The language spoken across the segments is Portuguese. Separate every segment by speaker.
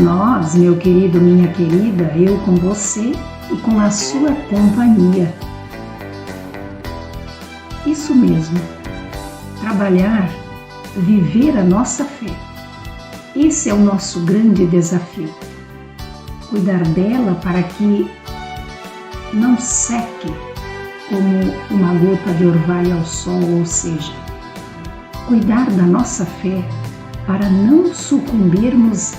Speaker 1: nós, meu querido, minha querida, eu com você e com a sua companhia. Isso mesmo, trabalhar, viver a nossa fé. Esse é o nosso grande desafio. Cuidar dela para que não seque como uma gota de orvalho ao sol, ou seja, cuidar da nossa fé para não sucumbirmos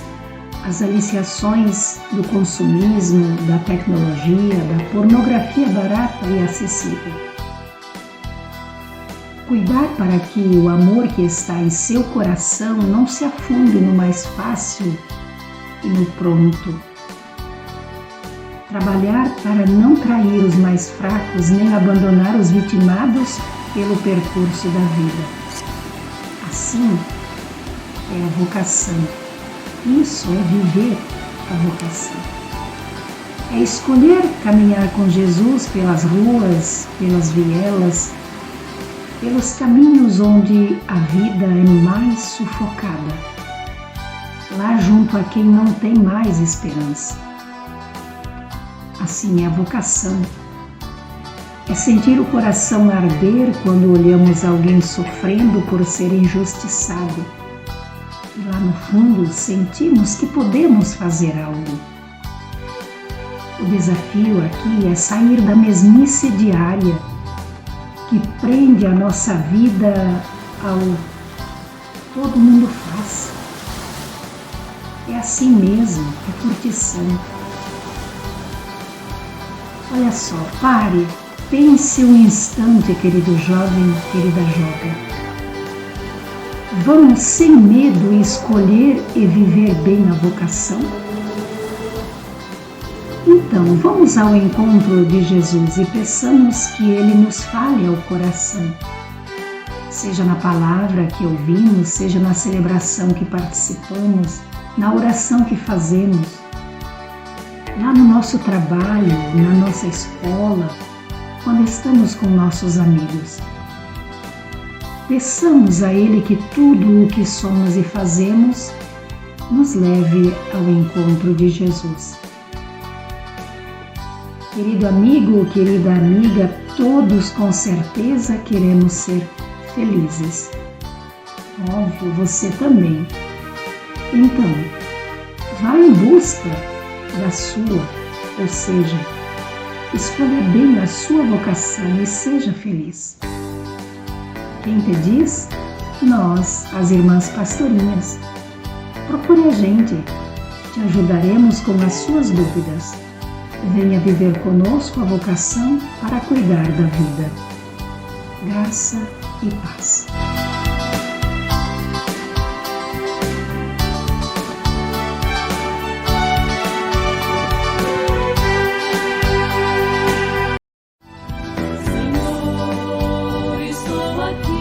Speaker 1: às aliciações do consumismo, da tecnologia, da pornografia barata e acessível. Cuidar para que o amor que está em seu coração não se afunde no mais fácil e no pronto. Trabalhar para não trair os mais fracos nem abandonar os vitimados pelo percurso da vida. Assim é a vocação. Isso é viver a vocação. É escolher caminhar com Jesus pelas ruas, pelas vielas, pelos caminhos onde a vida é mais sufocada, lá junto a quem não tem mais esperança. Assim é a vocação. É sentir o coração arder quando olhamos alguém sofrendo por ser injustiçado. E lá no fundo sentimos que podemos fazer algo. O desafio aqui é sair da mesmice diária que prende a nossa vida ao todo mundo faz. É assim mesmo, é curtição. Olha só, pare, pense um instante, querido jovem, querida jovem. Vamos sem medo escolher e viver bem a vocação? Então, vamos ao encontro de Jesus e peçamos que Ele nos fale ao coração. Seja na palavra que ouvimos, seja na celebração que participamos, na oração que fazemos, lá no nosso trabalho, na nossa escola, quando estamos com nossos amigos. Peçamos a Ele que tudo o que somos e fazemos nos leve ao encontro de Jesus. Querido amigo, querida amiga, todos com certeza queremos ser felizes. Óbvio, você também. Então, vá em busca da sua, ou seja, escolha bem a sua vocação e seja feliz. Quem te diz? Nós, as irmãs pastorinhas. Procure a gente, te ajudaremos com as suas dúvidas. Venha viver conosco a vocação para cuidar da vida. Graça e paz.
Speaker 2: Senhor, estou aqui.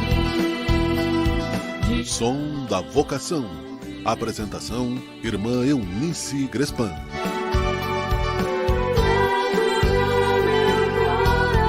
Speaker 3: Som da Vocação. Apresentação: Irmã Eunice Grespan.